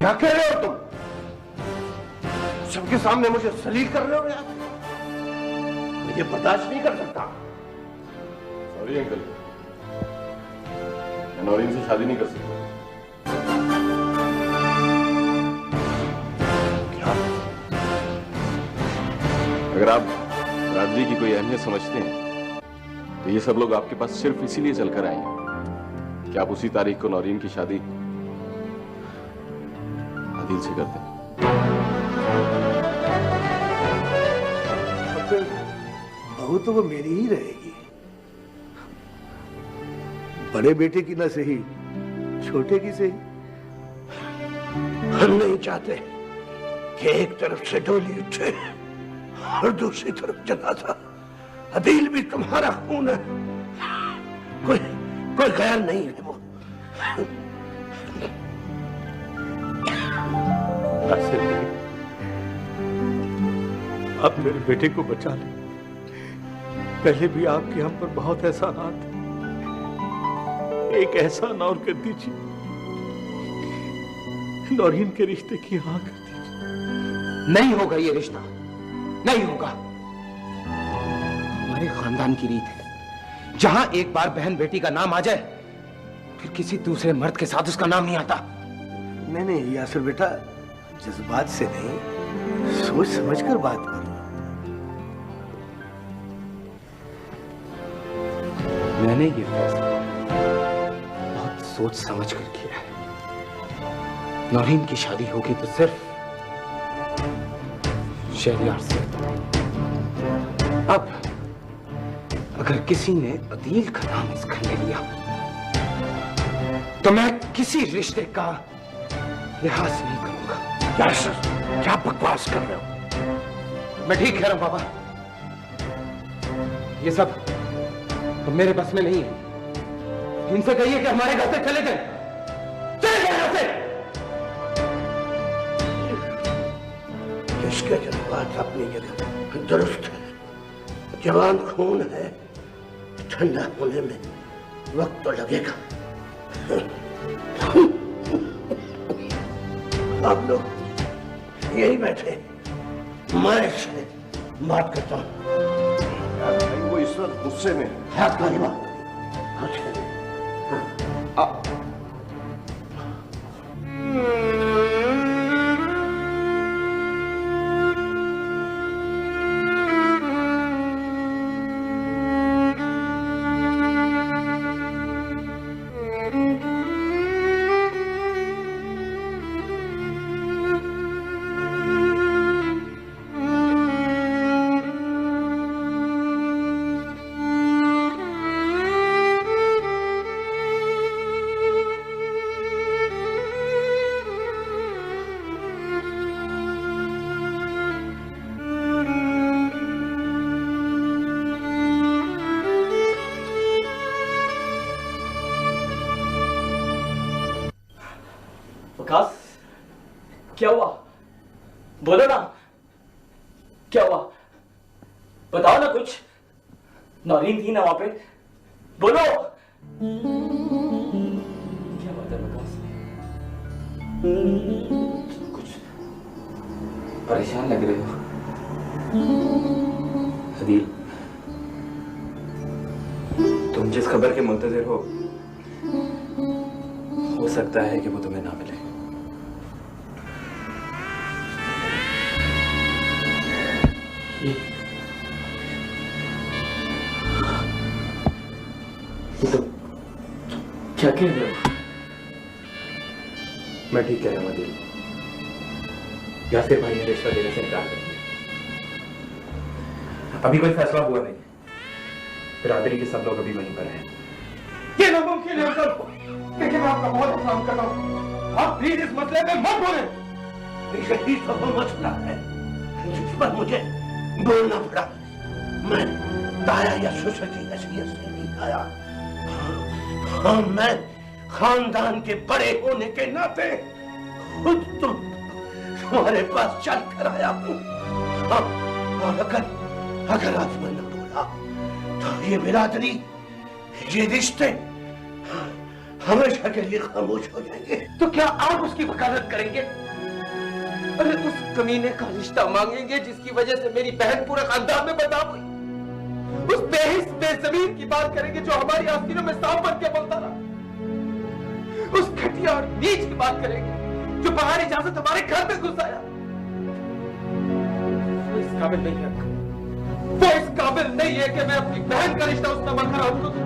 क्या कह रहे हो तुम? सबके सामने मुझे सलील कर रहे हो यार? मैं ये बर्दाश्त नहीं कर सकता। सॉरी अंकल, मैं नौरीन से शादी नहीं कर सकता। क्या? अगर आप बरादरी की कोई अहमियत समझते हैं तो ये सब लोग आपके पास सिर्फ इसीलिए चलकर आए हैं कि आप उसी तारीख को नौरीन की शादी आदिल से करते हैं। बहू तो वो मेरी ही रहेगी। बड़े बेटे की ना सही, छोटे की सही। हम नहीं चाहते कि एक तरफ से डोली उठे और दूसरी तरफ जनाजा। अदील भी तुम्हारा खून है, कोई गैर नहीं है वो। आप मेरे बेटे को बचा ले। पहले भी आपके हम पर बहुत एहसानात थे, एक एहसान और कर दीजिए, नौरीन के रिश्ते की हाँ कर दीजिए। नहीं होगा ये रिश्ता, नहीं होगा। हमारे खानदान की रीत है, जहां एक बार बहन बेटी का नाम आ जाए फिर किसी दूसरे मर्द के साथ उसका नाम नहीं आता। नहीं यासिर बेटा, जज्बात से नहीं, सोच समझ कर बात करो। मैंने ये फैसला बहुत सोच समझ कर किया है। नौरीन की शादी होगी तो सिर्फ शहरयार से। अब अगर किसी ने अदील का नाम इस घर में लिया तो मैं किसी रिश्ते का लिहाज नहीं करूंगा। यासिर, क्या बकवास कर रहे हो? मैं ठीक कह रहा हूं पापा, ये सब तो मेरे बस में नहीं है। इनसे कहिए कि हमारे घर से चले जाए, चले जाए यहाँ से। इसके जज्बात अपनी जगह दुरुस्त है, जवान खून है, ठंडा होने में वक्त तो लगेगा। आप लोग यही बैठे, मैं इससे बात करता हूँ। वो इस वक्त गुस्से में है कोई बात क्या हुआ? बोलो ना, क्या हुआ? बताओ ना कुछ। नौरीन थी ना वहां पे, बोलो। क्या बात है विकास? कुछ परेशान लग रहे हो। अदील, तुम जिस खबर के मुंतजिर हो सकता है कि वो तुम्हें ना मिले। तो क्या कह रहे हो? मैं ठीक कह रहा हूं अदील। यासिर भाई ने रिश्ता देने से इनकार कर दिया। अभी कोई फैसला हुआ नहीं, बिरादरी के सब लोग अभी वहीं पर हैं। ये नामुमकिन है सर, लेकिन मैं आपका बहुत एहतराम कर रहा हूं। आप प्लीज इस मसले में मत बोलें। यही तो वो मसला है जिस पर मुझे बोलना पड़ा। मैं ताया या ससुर की हैसियत से नहीं आया। हाँ, मैं खानदान के बड़े होने के नाते खुद तुम्हारे पास चल कर आया हूँ। और अगर आज मैं न बोला तो ये बिरादरी, ये रिश्ते हमेशा के लिए खामोश हो जाएंगे। तो क्या आप उसकी वकालत करेंगे? अरे उस कमीने का रिश्ता मांगेंगे जिसकी वजह से मेरी बहन पूरे खानदान में बदनाम हुई? उस बेहिस बेज़मीन की बात करेंगे जो हमारी आस्तीनों में सांप बन के बोलता रहा? उस घटिया और नीच की बात करेंगे जो बगैर इजाजत हमारे घर में घुस आया? वो इस काबिल नहीं है, वो इस काबिल नहीं है कि मैं अपनी बहन का रिश्ता उससे बरकरार करूं।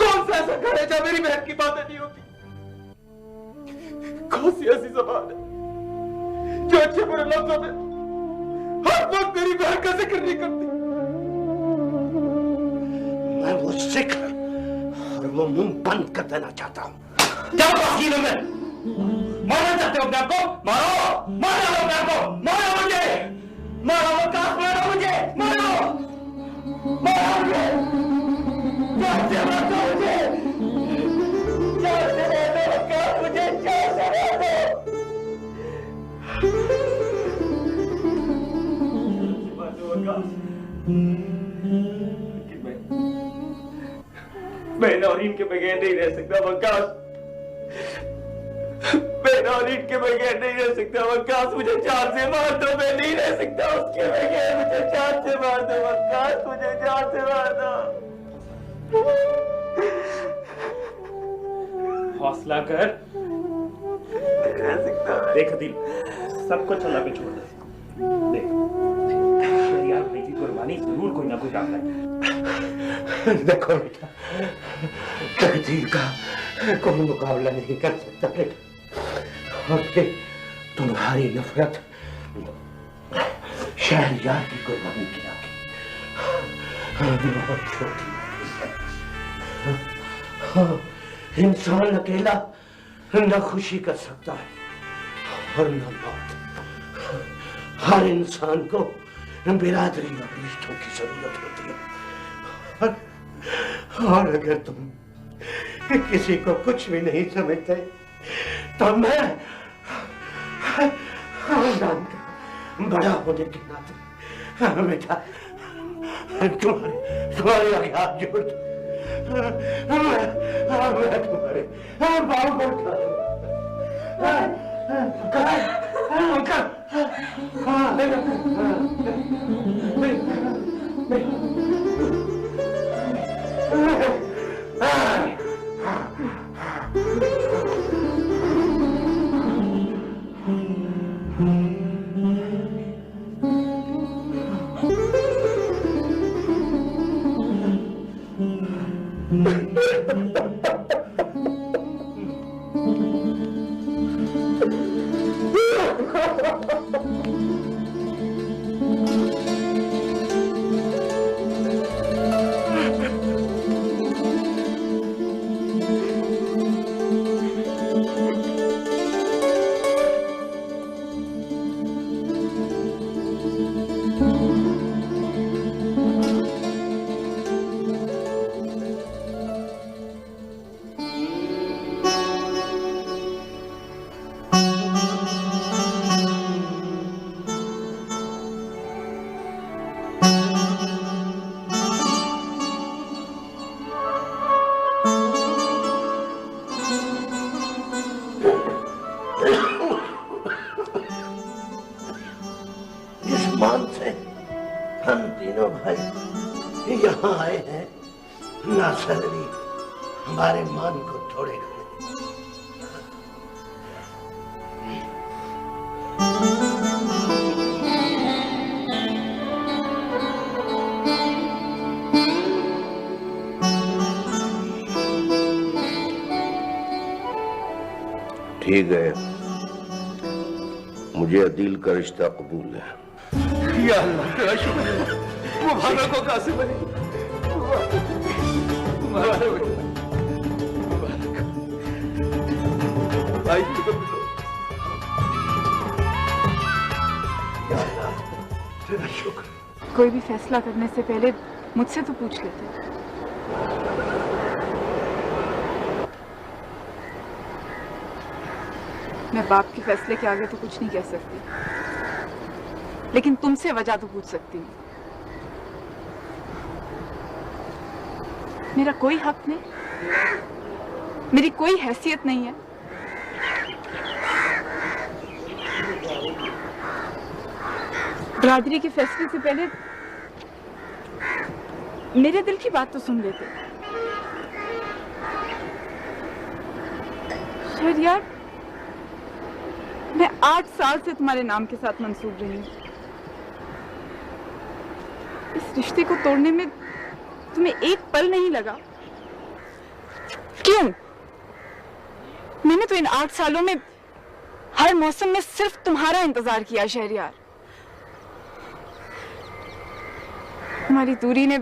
कौन सा ऐसा घर है जहां मेरी बहन की बातें नहीं होती? कौन सी ऐसी ज़बान है जो अच्छे बुरे लफ्जों में हर वक्त मेरी बहन का जिक्र नहीं करती? मैं वो जिक्र और वो मुंह बंद कर देना चाहता हूं। जाओ वकीलों में, मारना चाहते हो अपने आप को? मारो, मारो अपने आप को, मारो मुझे, मारो वकास, मारो मुझे, मारो, मारो मुझे, जान से मारो मुझे, जान से मारो वकास, मुझे जान से मारो। मैं नौरीन के बगैर नहीं रह सकता वकास, मैं नौरीन के बगैर नहीं रह सकता वकास, मुझे जान से मार दो, मैं नहीं रह सकता उसके बगैर, मुझे जान से मार दो वकास, मुझे जान से मार दो। हौसला कर, रह सकता है। देख दिल, सब कुछ अल्लाह पे छोड़ दे। देख शरिया भाई की कुर्बानी जरूर कोई ना कोई काम है। देखो बेटा, तकदीर का कोई मुकाबला नहीं कर सकता बेटा, और फिर तुम्हारी नफरत शहरयार की कुर्बानी की आगे बहुत छोटी है। इंसान अकेला न खुशी कर सकता है और न मौत। हर इंसान को बिरादरी और रिश्तों की जरूरत होती है, और अगर तुम किसी को कुछ भी नहीं समझते तो मैं खानदान का बड़ा होने के नाते बेटा तुम्हारे आगे हाथ जोड़ दूं, मैं तुम्हारे पाँव पर उठा मान से हम तीनों भाई यहाँ आए हैं नासर अली हमारे मान को तोड़ेगा। ठीक है, मुझे अदील का रिश्ता कबूल है। या अल्लाह तेरा शुक्र है, मुबारक हो कासिम अली, मुबारक भाई, तुझको मिलो। या अल्लाह तेरा शुक्र। कोई भी फैसला करने से पहले मुझसे तो पूछ लेते। मैं बाप के फैसले के आगे तो कुछ नहीं कह सकती, लेकिन तुमसे वजह तो पूछ सकती हूँ। मेरा कोई हक नहीं, मेरी कोई हैसियत नहीं है। बरादरी के फैसले से पहले मेरे दिल की बात तो सुन लेते। शहरयार, मैं 8 साल से तुम्हारे नाम के साथ मंसूब रही हूँ। इस रिश्ते को तोड़ने में तुम्हें एक पल नहीं लगा? क्यों? मैंने तो इन 8 सालों में हर मौसम में सिर्फ तुम्हारा इंतजार किया शहरयार। तुम्हारी दूरी ने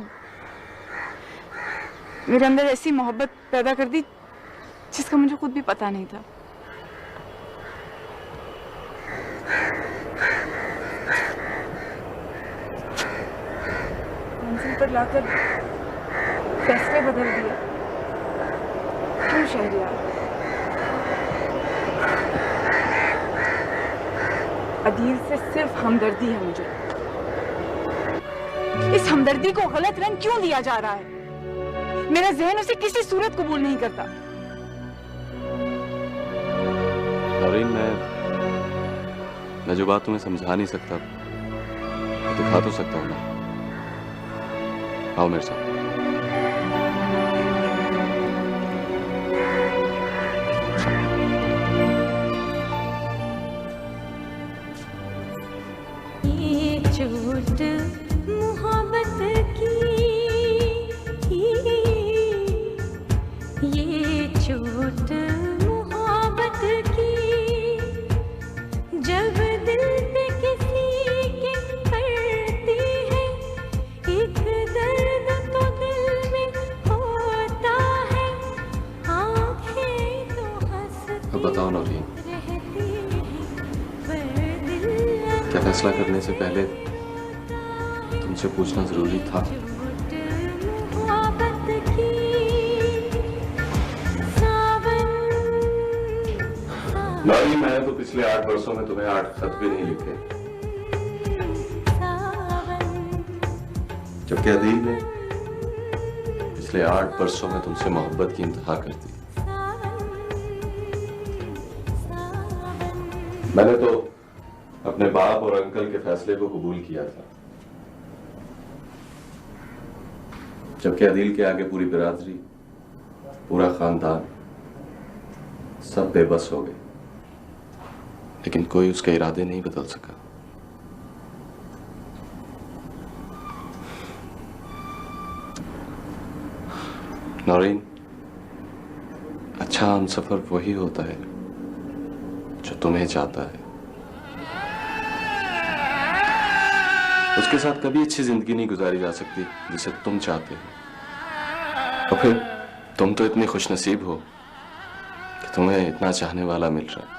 मेरे अंदर ऐसी मोहब्बत पैदा कर दी जिसका मुझे खुद भी पता नहीं था। मंजिल पर लाकर फैसले बदल दिए। क्यों शहरयार? अदील से सिर्फ हमदर्दी है मुझे। इस हमदर्दी को गलत रंग क्यों दिया जा रहा है? मेरा ज़हन उसे किसी सूरत कबूल नहीं करता। नौरीन, मैं जो बात तुम्हें समझा नहीं सकता दिखा तो सकता हूँ ना। आओ मेरे साथ। ये चोट मोहब्बत की, ये चोट मोहब्बत की, जब दिल पे किसी के पड़ती है, एक दर्द तो दिल में होता है, आंखें तो हंसती अब बताओ नौरीन, रहती है, पर दिल क्या फैसला करने से पहले तुमसे पूछना जरूरी था? नौरीन, मैंने तो पिछले 8 वर्षों में तुम्हें 8 खत भी नहीं लिखे, जबकि अदील ने पिछले 8 वर्षों में तुमसे मोहब्बत की इंतहा कर दी। मैंने तो अपने बाप और अंकल के फैसले को कबूल किया था, जबकि अदील के आगे पूरी बिरादरी, पूरा खानदान सब बेबस हो गए, लेकिन कोई उसके इरादे नहीं बदल सका। नौरीन, अच्छा हमसफर वही होता है जो तुम्हें चाहता है। उसके साथ कभी अच्छी जिंदगी नहीं गुजारी जा सकती जिसे तुम चाहते हो। और फिर तुम तो इतनी खुशनसीब हो कि तुम्हें इतना चाहने वाला मिल रहा है।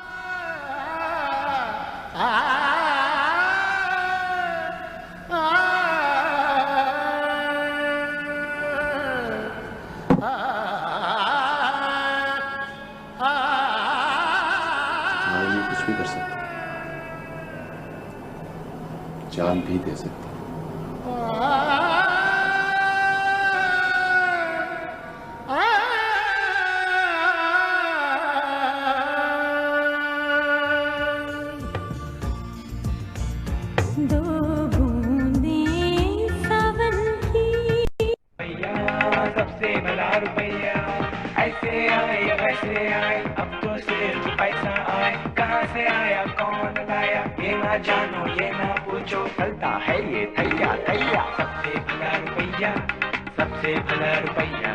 तुम्हारे लिए कुछ भी कर सकता, जान भी दे सकता। दो बूंदें सावन की, सबसे भला रुपया, ऐसे आए या वैसे आए, अब तो सिर्फ पैसा आए, कहाँ से आया कौन लाया, ये ना जानो ये ना पूछो, चलता है ये थैया थैया। सबसे भला रुपया, सबसे भला रुपया,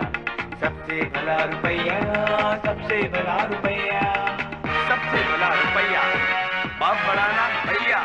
सबसे भला रुपया, सबसे भला रुपया, सबसे भला रुपया, बाप बढ़ाना भैया।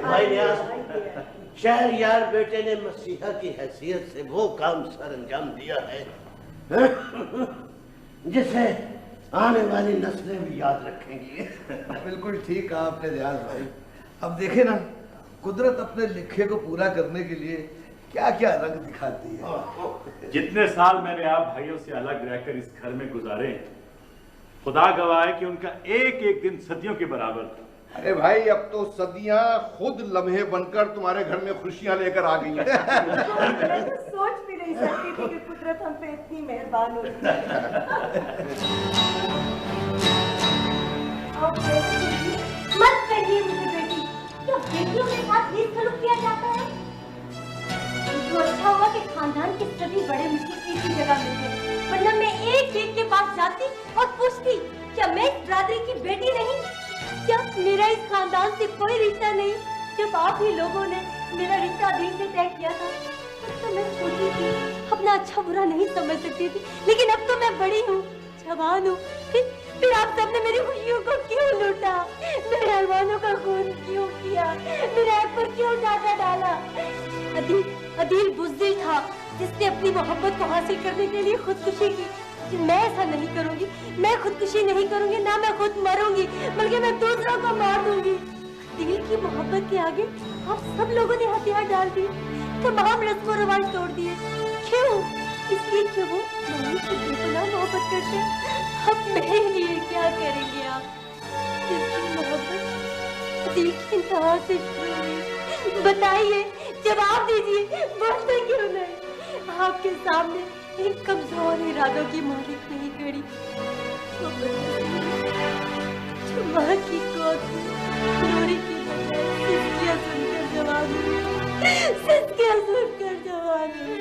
भाई नियाज, शहरयार बेटे ने मसीहा की हैसियत से वो काम सर अंजाम दिया है जिसे आने वाली नस्लें भी याद रखेंगी। बिल्कुल ठीक कहा आपने नियाज भाई। अब देखे ना, कुदरत अपने लिखे को पूरा करने के लिए क्या क्या रंग दिखाती है। जितने साल मैंने आप भाइयों से अलग रहकर इस घर में गुजारे, खुदा गवाह है कि उनका एक एक दिन सदियों के बराबर था। अरे भाई, अब तो सदियां खुद लम्हे बनकर तुम्हारे घर में खुशियां लेकर आ गई हैं। मैं तो सोच भी नहीं सकती थी कि कुदरत हम पे इतनी मेहरबान होगी। मत कहिए मुझे बेटी, क्या बेटियों के साथ ये सलूक किया जाता है? तो अच्छा हुआ कि खानदान के सभी बड़े मुझे एक ही जगह मिल गए, वरना मैं एक एक के पास जाती और पूछती क्या मैं इस बिरादरी की बेटी नहीं, क्या मेरा इस खानदान से कोई रिश्ता नहीं। जब आप ही लोगों ने मेरा रिश्ता दिल से तय किया था तब तो मैं छोटी थी, अपना अच्छा बुरा नहीं समझ सकती थी, लेकिन अब तो मैं बड़ी हूँ, जवान हूँ। फिर आप सबने मेरी खुशियों को क्यों लूटा, मेरे अरमानों का खून क्यों किया, मेरे आँख पर क्यों डाका डाला। अदील बुज़दिल था जिसने अपनी मोहब्बत को हासिल करने के लिए खुदकुशी की। मैं ऐसा नहीं करूंगी, मैं खुदकुशी नहीं करूंगी, ना मैं खुद मरूंगी, बल्कि मैं दूसरों को मार दूंगी। दिल की मोहब्बत के आगे आप सब लोगों ने हथियार डाल दिए, तमाम रस्म रिवाज तोड़ दिए। क्यों? इसलिए कि वो मम्मी से बेपनाह मोहब्बत करते हैं। अब मेरे लिए क्या करेंगे आप? इसकी मोहब्बत दिल की इंतहा से शुरू हुई। बताइए, जवाब दीजिए, बोलते क्यों नहीं? आपके सामने एक कमजोर इरादों की मालिक नहीं खड़ी, जो माँ की गोद में लोरी की बजाय सिसकियाँ सुनकर जवान हुई, सिसकियाँ सुनकर जवान हुई।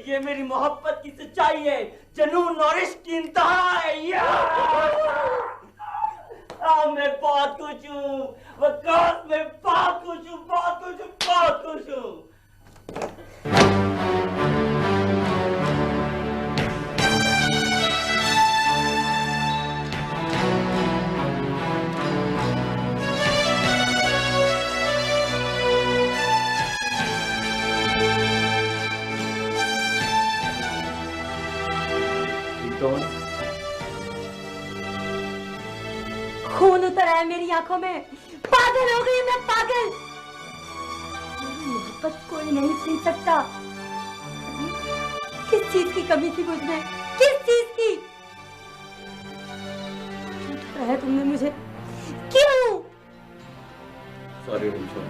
ये मेरी मोहब्बत की सच्चाई है, जुनून और इश्क की इंतहा है। मैं बहुत खुश हूँ वकास, मैं बहुत खुश हूँ, बहुत खुश हूँ, बहुत खुश हूँ। खून उतर आया मेरी आंखों में, पागल हो गई मैं, पागल। मोहब्बत कोई नहीं छीन सकता। किस चीज की कमी थी मुझ में, किस चीज की? क्यों ठुकराया तुमने मुझे, क्यों? सॉरी रिंशो,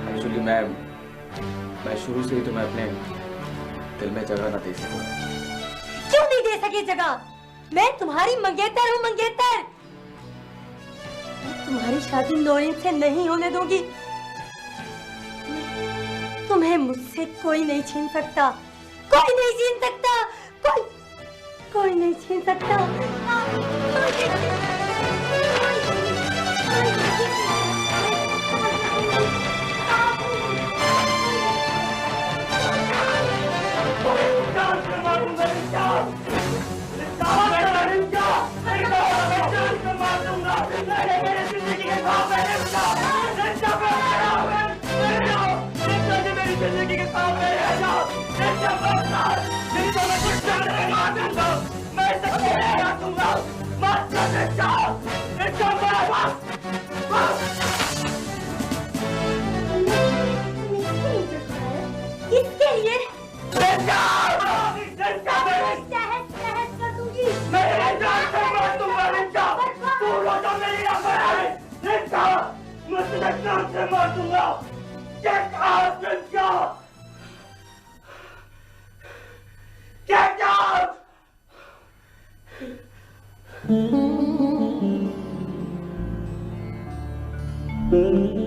एक्चुअली मैं शुरू से ही तुम्हें अपने दिल में जगह ना दे सका। क्यों नहीं दे सके जगह? मैं तुम्हारी मंगेतर हूँ, मंगेतर। मैं तुम्हारी शादी नौरीन से नहीं होने दूंगी। तुम्हें मुझसे कोई नहीं छीन सकता, कोई नहीं छीन सकता, कोई नहीं छीन सकता। इसके लिए मार दूंगा। Get out, Get out! Mm-hmm.